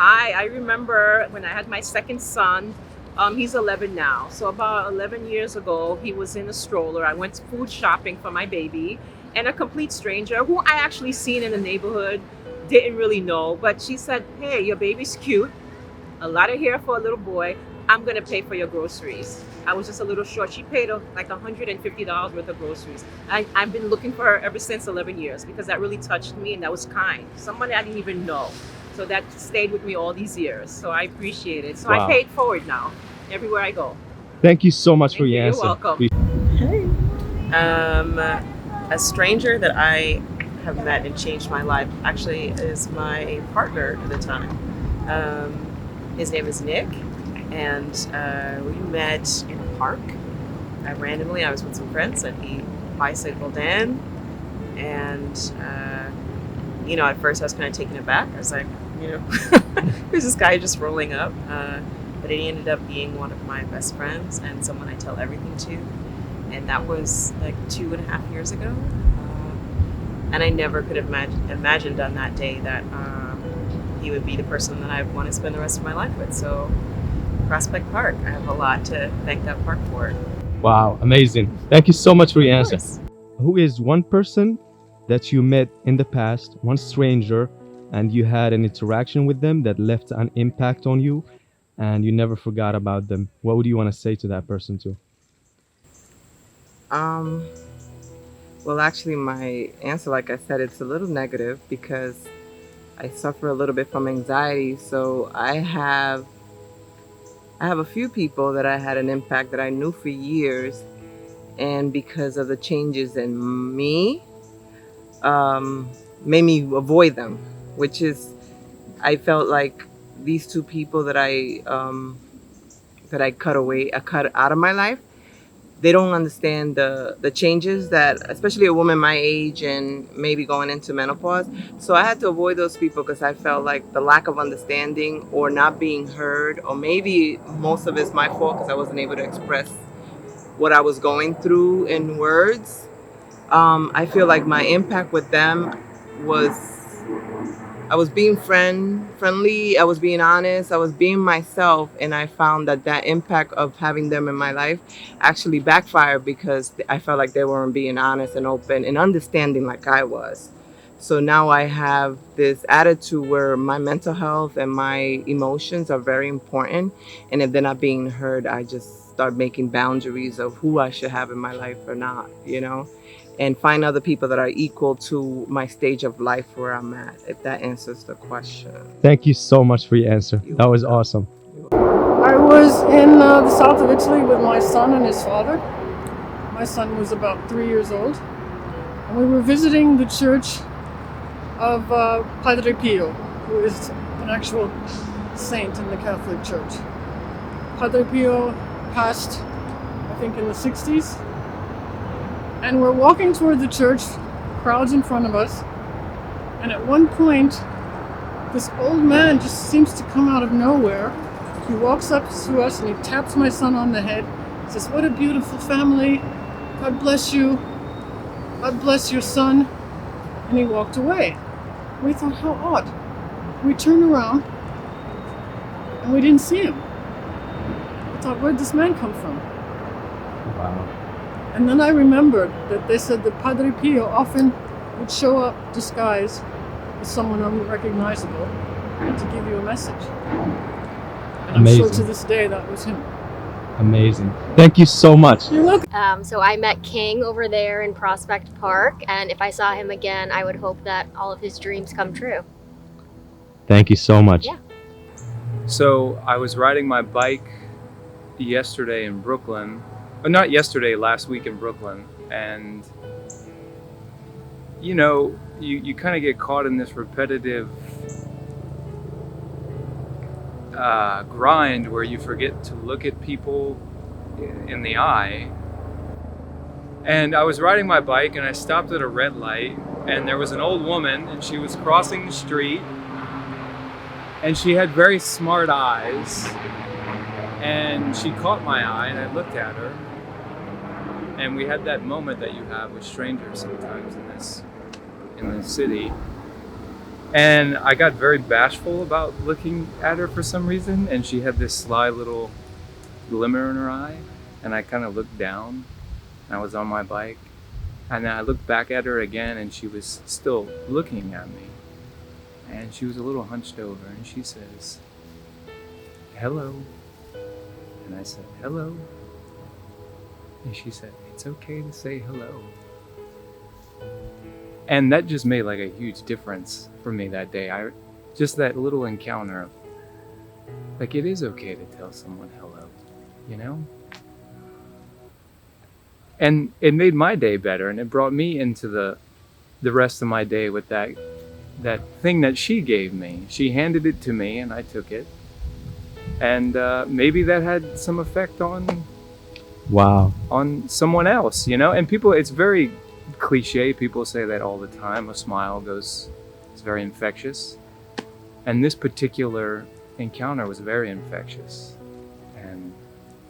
Hi, I remember when I had my second son. He's 11 now. So about 11 years ago, he was in a stroller. I went food shopping for my baby, and a complete stranger who I actually seen in the neighborhood didn't really know, but she said, "Hey, your baby's cute. A lot of hair for a little boy. I'm gonna pay for your groceries." I was just a little short. She paid like $150 worth of groceries. I've been looking for her ever since 11 years because that really touched me and that was kind. Someone I didn't even know. So that stayed with me all these years. So I appreciate it. So I pay Wow. it forward now everywhere I go. Thank you so much for Thank you. your You're answer. welcome. Hey. A stranger that I have met and changed my life actually is my partner at the time. His name is Nick, and we met in a park. Randomly, I was with some friends, and he bicycled in. And, at first I was kind of taken aback. I was like, who's this guy just rolling up? But he ended up being one of my best friends and someone I tell everything to. And that was like 2.5 years ago. And I never could have imagined on that day that he would be the person that I want to spend the rest of my life with. So Prospect Park, I have a lot to thank that park for. Wow, amazing. Thank you so much for your Of answer. course. Who is one person that you met in the past, one stranger, and you had an interaction with them that left an impact on you and you never forgot about them? What would you want to say to that person too? Um, well, actually, my answer, like I said, it's a little negative because I suffer a little bit from anxiety. So I have a few people that I had an impact that I knew for years, and because of the changes in me, made me avoid them. Which is, I felt like these two people that I cut out of my life, they don't understand the changes that, especially a woman my age and maybe going into menopause. So I had to avoid those people because I felt like the lack of understanding or not being heard, or maybe most of it's my fault because I wasn't able to express what I was going through in words. I feel like my impact with them was, I was being friendly. I was being honest. I was being myself, and I found that that impact of having them in my life actually backfired because I felt like they weren't being honest and open and understanding like I was. So now I have this attitude where my mental health and my emotions are very important, and if they're not being heard, I just start making boundaries of who I should have in my life or not, and find other people that are equal to my stage of life where I'm at, if that answers the question. Thank you so much for your answer. You're That was welcome. awesome. I was in the south of Italy with my son and his father. My son was about 3 years old. And we were visiting the church of Padre Pio, who is an actual saint in the Catholic Church. Padre Pio passed, I think, in the 60s. And we're walking toward the church, crowds in front of us. And at one point, this old man just seems to come out of nowhere. He walks up to us and he taps my son on the head. He says, "What a beautiful family. God bless you. God bless your son." And he walked away. We thought, how odd. We turned around and we didn't see him. We thought, where'd this man come from? Wow. And then I remembered that they said that Padre Pio often would show up disguised as someone unrecognizable to give you a message. And I'm sure to Amazing. this day that was him. Amazing. Thank you so much. You're welcome. So I met King over there in Prospect Park, and if I saw him again, I would hope that all of his dreams come true. Thank you so much. Yeah. So I was riding my bike yesterday in Brooklyn. Not yesterday, last week in Brooklyn. And, you kind of get caught in this repetitive grind where you forget to look at people in the eye. And I was riding my bike and I stopped at a red light, and there was an old woman and she was crossing the street, and she had very smart eyes, and she caught my eye and I looked at her, and we had that moment that you have with strangers sometimes in this city. And I got very bashful about looking at her for some reason, and she had this sly little glimmer in her eye, and I kind of looked down, and I was on my bike, and then I looked back at her again, and she was still looking at me, and she was a little hunched over, and she says, "Hello," and I said, "Hello," and she said, "It's okay to say hello." And that just made like a huge difference for me that day. Just that little encounter of, like, it is okay to tell someone hello, you know? And it made my day better, and it brought me into the rest of my day with that thing that she gave me. She handed it to me, and I took it. And maybe that had some effect on Wow. someone else, you know? And people, it's very cliche, people say that all the time, a smile is very infectious. And this particular encounter was very infectious. And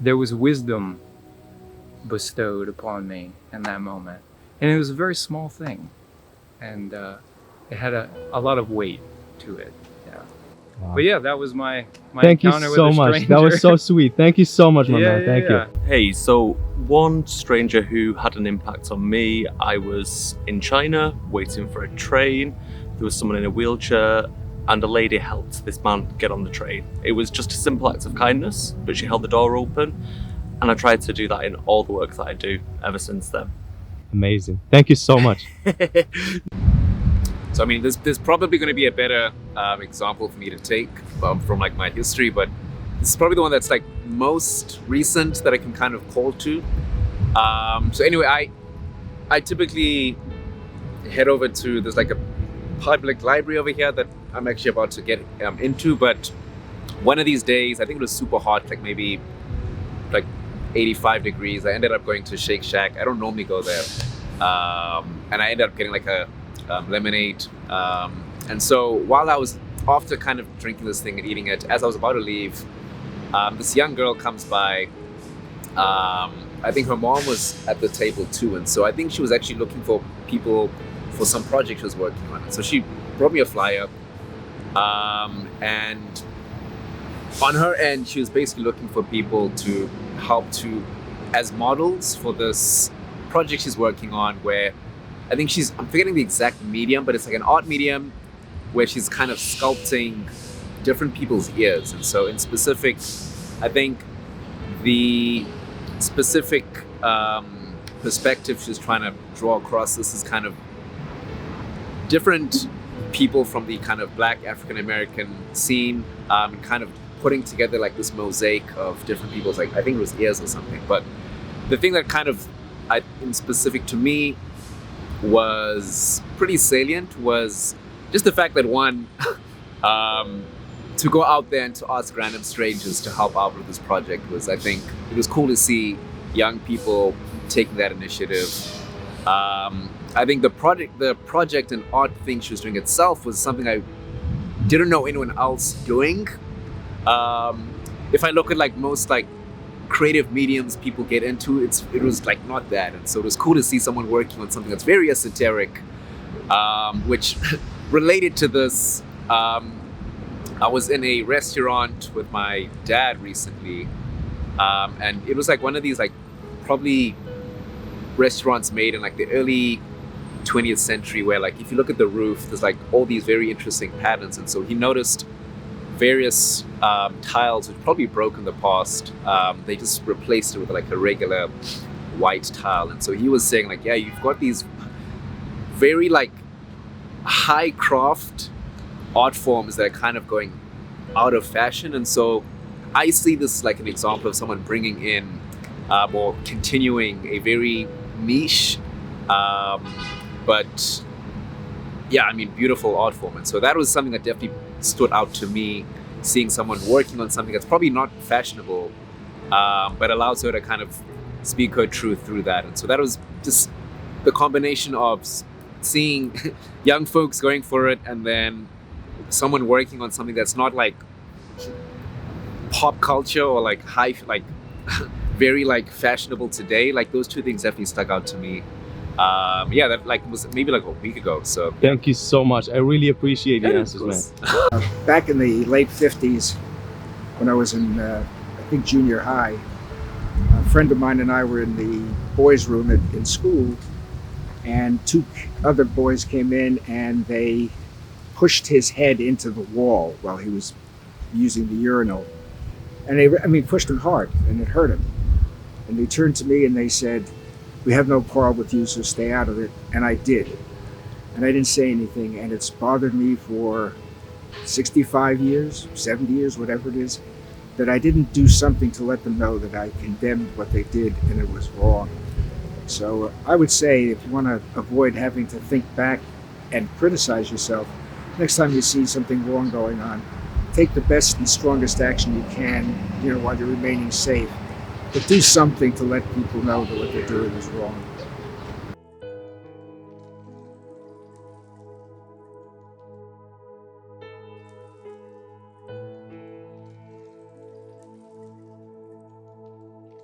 there was wisdom bestowed upon me in that moment. And it was a very small thing. And it had a lot of weight to it. Yeah. Wow. But yeah, that was my Thank you encounter with so a much. stranger. That was so sweet. Thank you so much, my man. Yeah, Thank yeah. you. Hey, so one stranger who had an impact on me, I was in China waiting for a train. There was someone in a wheelchair, and a lady helped this man get on the train. It was just a simple act of kindness, but she held the door open, and I tried to do that in all the work that I do ever since then. Amazing. Thank you so much. So I mean, there's probably going to be a better example for me to take from like my history, but this is probably the one that's like most recent that I can kind of call to. So anyway, I typically head over to, there's like a public library over here that I'm actually about to get into, but one of these days, I think it was super hot, like maybe like 85 degrees. I ended up going to Shake Shack. I don't normally go there. And I ended up getting like a lemonade. And so while I was after kind of drinking this thing and eating it, as I was about to leave, this young girl comes by. I think her mom was at the table too, and so I think she was actually looking for people for some project she was working on. And so she brought me a flyer, and on her end, she was basically looking for people to help to as models for this project she's working on, where I think I'm forgetting the exact medium, but it's like an art medium where she's kind of sculpting different people's ears. And so in specific, I think the specific perspective she's trying to draw across this is kind of different people from the kind of Black African-American scene, kind of putting together like this mosaic of different people's, like, I think it was ears or something. But the thing that kind of, in specific to me, was pretty salient was just the fact that one, to go out there and to ask random strangers to help out with this project was, I think, it was cool to see young people taking that initiative. I think the project and art thing she was doing itself was something I didn't know anyone else doing. If I look at like most like creative mediums people get into, it was like not that. And so it was cool to see someone working on something that's very esoteric, which related to this. I was in a restaurant with my dad recently, and it was like one of these like probably restaurants made in like the early 20th century, where like if you look at the roof, there's like all these very interesting patterns. And so he noticed various tiles which probably broke in the past. They just replaced it with like a regular white tile. And so he was saying like, yeah, you've got these very like high craft art forms that are kind of going out of fashion. And so I see this like an example of someone bringing in or continuing a very niche, but yeah, I mean, beautiful art form. And so that was something that definitely stood out to me, seeing someone working on something that's probably not fashionable, but allows her to kind of speak her truth through that. And so that was just the combination of seeing young folks going for it, and then someone working on something that's not like pop culture or like high, like very like fashionable today. Like those two things definitely stuck out to me. Yeah, that like was maybe like a week ago. So Thank you so much. I really appreciate your Yeah, of answers, man. course. Back in the late 50s, when I was in, I think, junior high, a friend of mine and I were in the boys' room in school, and two other boys came in and they pushed his head into the wall while he was using the urinal. And they pushed him hard, and it hurt him. And they turned to me and they said, "We have no quarrel with you, so stay out of it." And I did. And I didn't say anything, and it's bothered me for 65 years, 70 years, whatever it is, that I didn't do something to let them know that I condemned what they did and it was wrong. So I would say, if you want to avoid having to think back and criticize yourself, next time you see something wrong going on, take the best and strongest action you can, while you're remaining safe. But do something to let people know that what they're doing is wrong.